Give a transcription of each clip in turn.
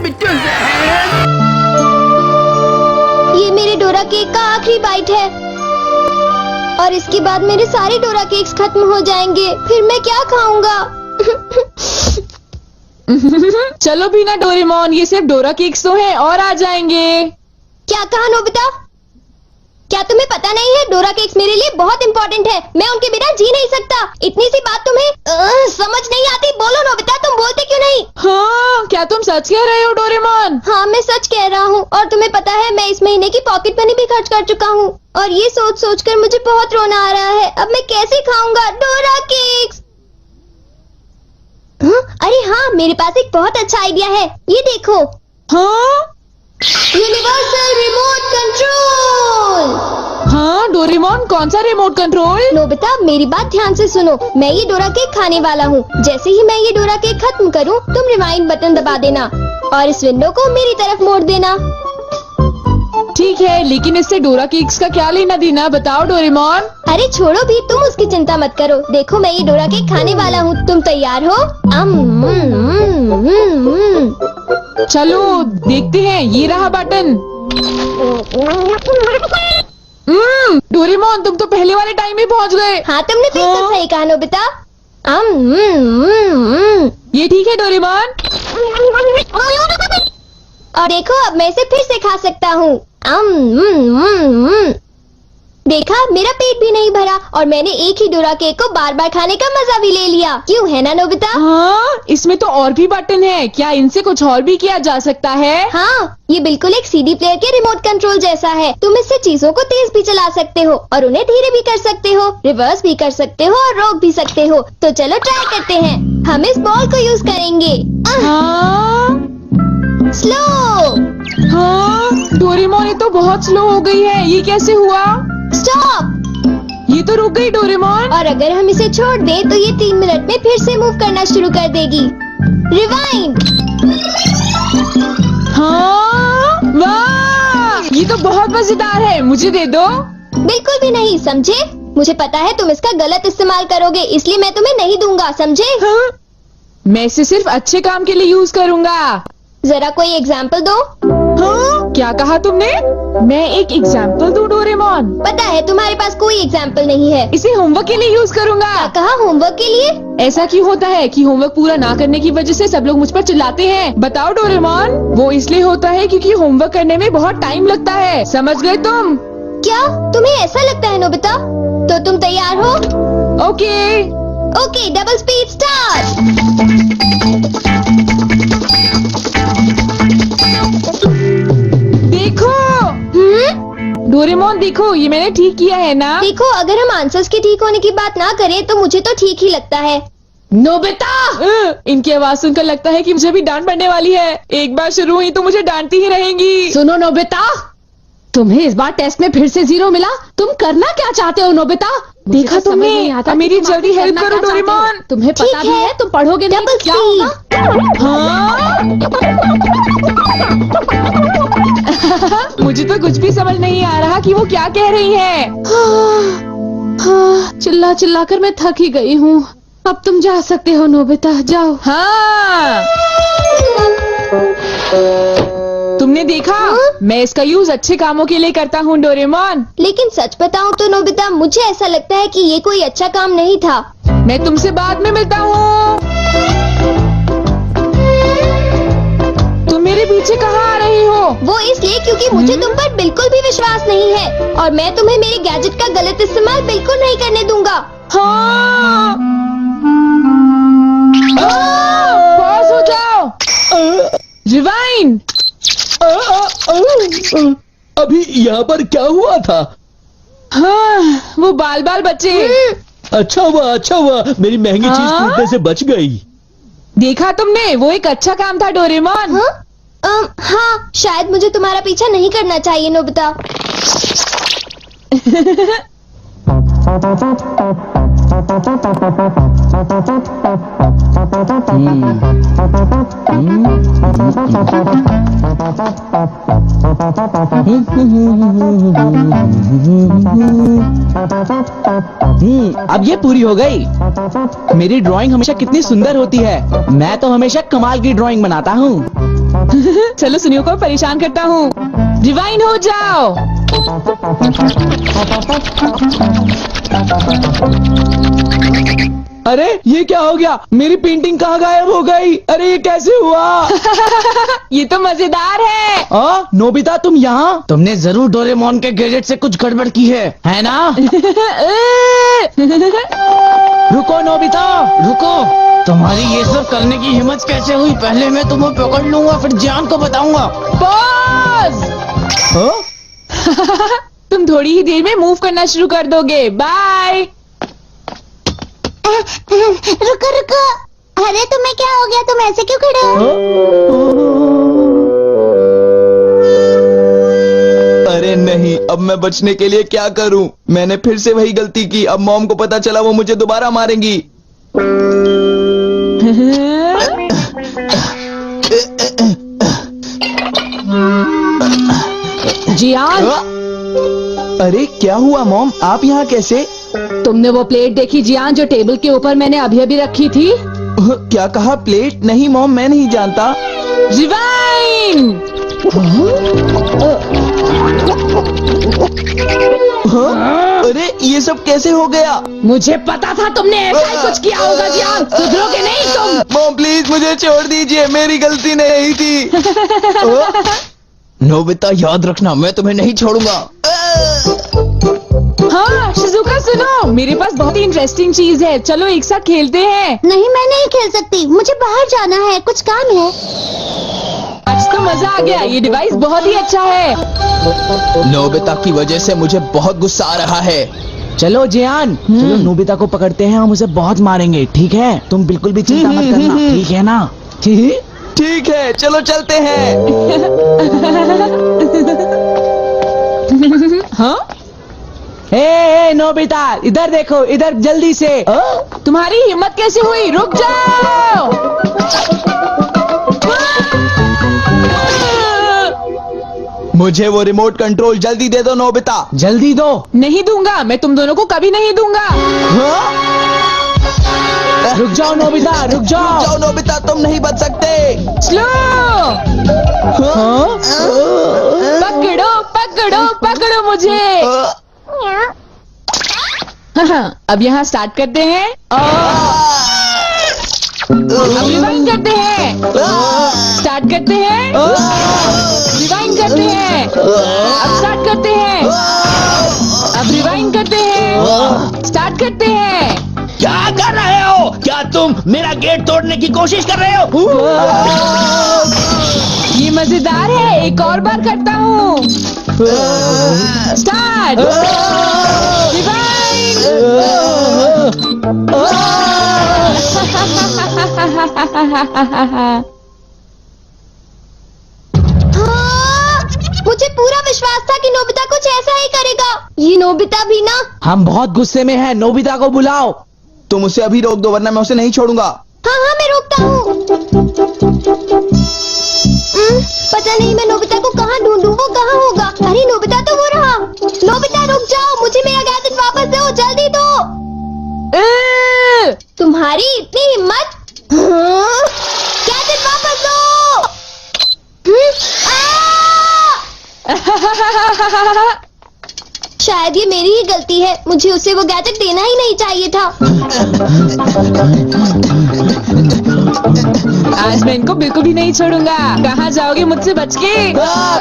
बिट्टू जहर। ये मेरे डोरा केक का आखिरी बाइट है और इसके बाद मेरे सारे डोरा केक्स खत्म हो जाएंगे। फिर मैं क्या खाऊंगा? चलो भी ना डोरेमोन, ये सिर्फ डोरा केक्स तो हैं और आ जाएंगे। क्या कहा नोबिता? क्या तुम्हें पता नहीं है डोरा केक्स मेरे लिए बहुत इम्पोर्टेंट है। मैं उनके बिना जी नहीं सकता। इतनी सी बात तुम्हें समझ नहीं आती? बोलो नोबिता, तुम बोलते क्यों नहीं? हाँ, क्या तुम सच कह रहे हो डोरेमोन? हाँ, मैं सच कह रहा हूँ। और तुम्हें पता है मैं इस महीने की पॉकेट मनी भी खर्च कर चुका हूँ और ये सोच सोच कर मुझे बहुत रोना आ रहा है। अब मैं कैसे खाऊंगा डोरा केक्स? अरे हाँ, मेरे पास एक बहुत अच्छा आइडिया है। ये देखो। हाँ यूनिवर्सल रिमोट कंट्रोल। हाँ डोरेमोन, कौन सा रिमोट कंट्रोल? नोबिता, मेरी बात ध्यान से सुनो। मैं ये डोरा केक खाने वाला हूँ। जैसे ही मैं ये डोरा केक खत्म करूँ, तुम रिवाइंड बटन दबा देना और इस विंडो को मेरी तरफ मोड़ देना। ठीक है, लेकिन इससे डोरा केक्स का क्या लेना देना, बताओ डोरेमोन। अरे छोड़ो भी, तुम उसकी चिंता मत करो। देखो, मैं ये डोरा केक खाने वाला हूँ। तुम तैयार हो? चलो देखते हैं, ये रहा बटन। डोरेमोन, तुम तो पहले वाले टाइम में पहुँच गए। हाँ, तुमने बिल्कुल सही कहा नोबिता। ये ठीक है डोरेमोन। और देखो, अब मैं इसे फिर से खा सकता हूँ। देखा, मेरा पेट भी नहीं भरा और मैंने एक ही डोरा केक को बार बार खाने का मजा भी ले लिया। क्यों, है ना नोबिता? हाँ, इसमें तो और भी बटन है। क्या इनसे कुछ और भी किया जा सकता है? हाँ, ये बिल्कुल एक सीडी प्लेयर के रिमोट कंट्रोल जैसा है। तुम इससे चीजों को तेज भी चला सकते हो और उन्हें धीरे भी कर सकते हो, रिवर्स भी कर सकते हो और रोक भी सकते हो। तो चलो ट्राई करते हैं। हम इस बॉल को यूज करेंगे। हाँ स्लो। हाँ डोरेमोन, ये तो बहुत स्लो हो गई है। ये कैसे हुआ? स्टॉप। ये तो रुक गई डोरेमोन। और अगर हम इसे छोड़ दें तो ये 3 मिनट में फिर से मूव करना शुरू कर देगी। रिवाइंड। हाँ, वाह, ये तो बहुत मजेदार है। मुझे दे दो। बिल्कुल भी नहीं, समझे? मुझे पता है तुम इसका गलत इस्तेमाल करोगे, इसलिए मैं तुम्हें नहीं दूंगा, समझे? हाँ? मैं इसे सिर्फ अच्छे काम के लिए यूज करूँगा। जरा कोई एग्जाम्पल दो। हाँ? क्या कहा तुमने? मैं एक एग्जाम्पल दूं डोरेमोन? पता है तुम्हारे पास कोई एग्जाम्पल नहीं है। इसे होमवर्क के लिए यूज करूँगा। क्या कहा, होमवर्क के लिए? ऐसा क्यों होता है कि होमवर्क पूरा ना करने की वजह से सब लोग मुझ पर चिल्लाते हैं? बताओ डोरेमोन। वो इसलिए होता है क्योंकि होमवर्क करने में बहुत टाइम लगता है। समझ गए तुम? क्या तुम्हें ऐसा लगता है नोबिता? तो तुम तैयार हो? Okay. Okay, double speed start. देखो डोरेमोन, देखो ये मैंने ठीक किया है ना? देखो, अगर हम आंसर्स के ठीक होने की बात ना करें तो मुझे तो ठीक ही लगता है। नोबिता, इनकी आवाज सुनकर लगता है कि मुझे भी डांट पड़ने वाली है। एक बार शुरू हुई तो मुझे डांटती ही रहेंगी। सुनो नोबिता, तुम्हें इस बार टेस्ट में फिर से 0 मिला। तुम करना क्या चाहते हो नोबिता? देखा मुझे तो समझ तुमने? नहीं आता अब मेरी कि तुम जल्दी आखिर हेल्प करना करो क्या चाहते हो। डोरेमोन। तुम्हें पता ठीक भी है। है तुम पढ़ोगे नहीं डबल तो क्या होगा? हाँ? मुझे तो कुछ भी समझ नहीं आ रहा कि वो क्या कह रही है। चिल्ला चिल्ला कर मैं थक ही गई हूँ। अब तुम जा सकते हो नोबिता, जाओ। हाँ, तुमने देखा? मैं इसका यूज अच्छे कामों के लिए करता हूँ डोरेमोन। लेकिन सच बताऊं तो नोबिता, मुझे ऐसा लगता है कि ये कोई अच्छा काम नहीं था। मैं तुमसे बाद में मिलता हूँ। तुम मेरे पीछे कहाँ आ रही हो? वो इसलिए क्योंकि मुझे तुम पर बिल्कुल भी विश्वास नहीं है और मैं तुम्हें मेरे गैजेट का गलत इस्तेमाल बिल्कुल नहीं करने दूंगा। हाँ, पॉज हो जाओ। रिवाइंड। अभी यहाँ पर क्या हुआ था? हाँ, वो बाल बाल बच्चे। अच्छा हुआ मेरी महंगी चीज हाँ? टूटने से बच गई। देखा तुमने? वो एक अच्छा काम था डोरेमोन। हाँ, शायद मुझे तुम्हारा पीछा नहीं करना चाहिए नोबिता। अब ये पूरी हो गई। मेरी ड्राइंग हमेशा कितनी सुंदर होती है। मैं तो हमेशा कमाल की ड्राइंग बनाता हूँ। चलो सुनियो को परेशान करता हूँ। रिवाइंड हो जाओ। अरे ये क्या हो गया? मेरी पेंटिंग कहाँ गायब हो गई? अरे ये कैसे हुआ? ये तो मजेदार है। नोबिता तुम यहाँ? तुमने जरूर डोरेमोन के गैजेट से कुछ गड़बड़ की है ना? रुको नोबिता, रुको। तुम्हारी ये सब करने की हिम्मत कैसे हुई? पहले मैं तुम्हें पकड़ लूंगा, फिर जान को बताऊंगा। पॉज। तुम थोड़ी ही देर में मूव करना शुरू कर दोगे। बाय। रुको रुको, अरे तुम्हें क्या हो गया? तुम ऐसे क्यों खड़े हो? अरे नहीं, अब मैं बचने के लिए क्या करूं? मैंने फिर से वही गलती की। अब मॉम को पता चला, वो मुझे दोबारा मारेंगी। जियान, अरे क्या हुआ मॉम? आप यहाँ कैसे? तुमने वो प्लेट देखी जियान जो टेबल के ऊपर मैंने अभी रखी थी? क्या कहा? प्लेट? नहीं मॉम, मैं नहीं जानता। रिवाइंड। अरे ये सब कैसे हो गया? मुझे पता था तुमने ऐसा ही कुछ किया होगा जियान। सुधरोगे नहीं तुम। मॉम प्लीज मुझे छोड़ दीजिए, मेरी गलती नहीं थी। नोबिता याद रखना, मैं तुम्हें नहीं छोड़ूंगा। हाँ शिजुका सुनो, मेरे पास बहुत ही इंटरेस्टिंग चीज है। चलो एक साथ खेलते हैं। नहीं, मैं नहीं खेल सकती, मुझे बाहर जाना है, कुछ काम है। आज तो मजा आ गया, ये डिवाइस बहुत ही अच्छा है। नोबिता की वजह से मुझे बहुत गुस्सा आ रहा है। चलो जियान, चलो नोबिता को पकड़ते हैं, हम उसे बहुत मारेंगे। ठीक है? तुम बिल्कुल भी चिंता मत करना, ठीक है ना? ठीक है, चलो चलते हैं। हाँ? ए नोबिता, इधर देखो, इधर जल्दी से। तुम्हारी हिम्मत कैसे हुई? रुक जाओ। मुझे वो रिमोट कंट्रोल जल्दी दे दो नोबिता। जल्दी दो। नहीं दूंगा, मैं तुम दोनों को कभी नहीं दूंगा। रुक जाओ नोबिता, रुक जाओ। जाओ नोबिता, तुम नहीं बच सकते। स्लो। पकड़ो पकड़ो पकड़ो मुझे। हाँ, अब यहाँ स्टार्ट करते हैं। अब रिवाइंड करते हैं। स्टार्ट करते हैं। रिवाइंड करते हैं। अब स्टार्ट करते हैं। अब रिवाइंड करते हैं। स्टार्ट करते हैं। क्या कर रहे हो? क्या तुम मेरा गेट तोड़ने की कोशिश कर रहे हो? ये मजेदार है, एक और बार करता हूँ। स्टार्ट। रिवाइंड। मुझे पूरा विश्वास था कि नोबिता कुछ ऐसा ही करेगा। ये नोबिता भी ना। हम बहुत गुस्से में हैं, नोबिता को बुलाओ। तुम उसे अभी रोक दो, वरना मैं उसे नहीं छोड़ूंगा। हाँ हाँ, मैं रोकता हूँ। पता नहीं मैं नोबिता को कहाँ ढूंढूं, वो कहाँ होगा? अरे नोबिता तो वो रहा। नोबिता रुक जाओ, मुझे मेरा गैजेट वापस दो, जल्दी दो। तुम्हारी इतनी हिम्मत? हाँ? गैजेट वापस दो। शायद ये मेरी ही गलती है, मुझे उसे वो गैजेट देना ही नहीं चाहिए था। आज मैं इनको बिल्कुल भी नहीं छोड़ूंगा। कहाँ जाओगे मुझसे बच के?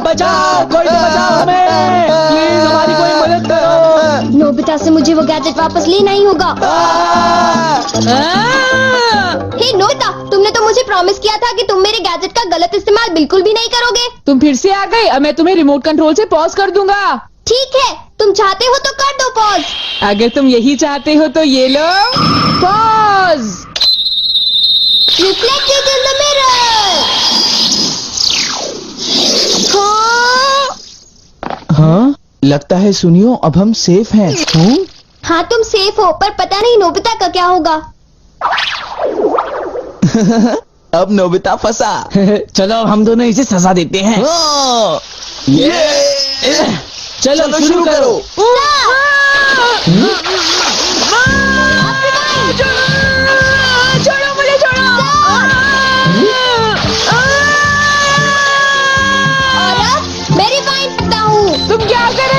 बचाओ, कोई तो बचाओ हमें, प्लीज हमारी कोई मदद करो। नोबिता से मुझे वो गैजेट वापस लेना ही होगा। हे नोबिता, तुमने तो मुझे प्रॉमिस किया था कि तुम मेरे गैजेट का गलत इस्तेमाल बिल्कुल भी नहीं करोगे। तुम फिर से आ गए। अब मैं तुम्हें रिमोट कंट्रोल से पॉज कर दूंगा। ठीक है, तुम चाहते हो तो कर दो पॉज। अगर तुम यही चाहते हो तो ये लो pause. Reflected in the mirror. हाँ, लगता है सुनियो, अब हम सेफ हैं। हाँ तुम सेफ हो, पर पता नहीं नोबिता का क्या होगा। अब नोबिता फंसा। चलो हम दोनों इसे सजा देते हैं। चलो शुरू करो। छोड़ो मुझे, छोड़ो। देता हूँ। तुम क्या कर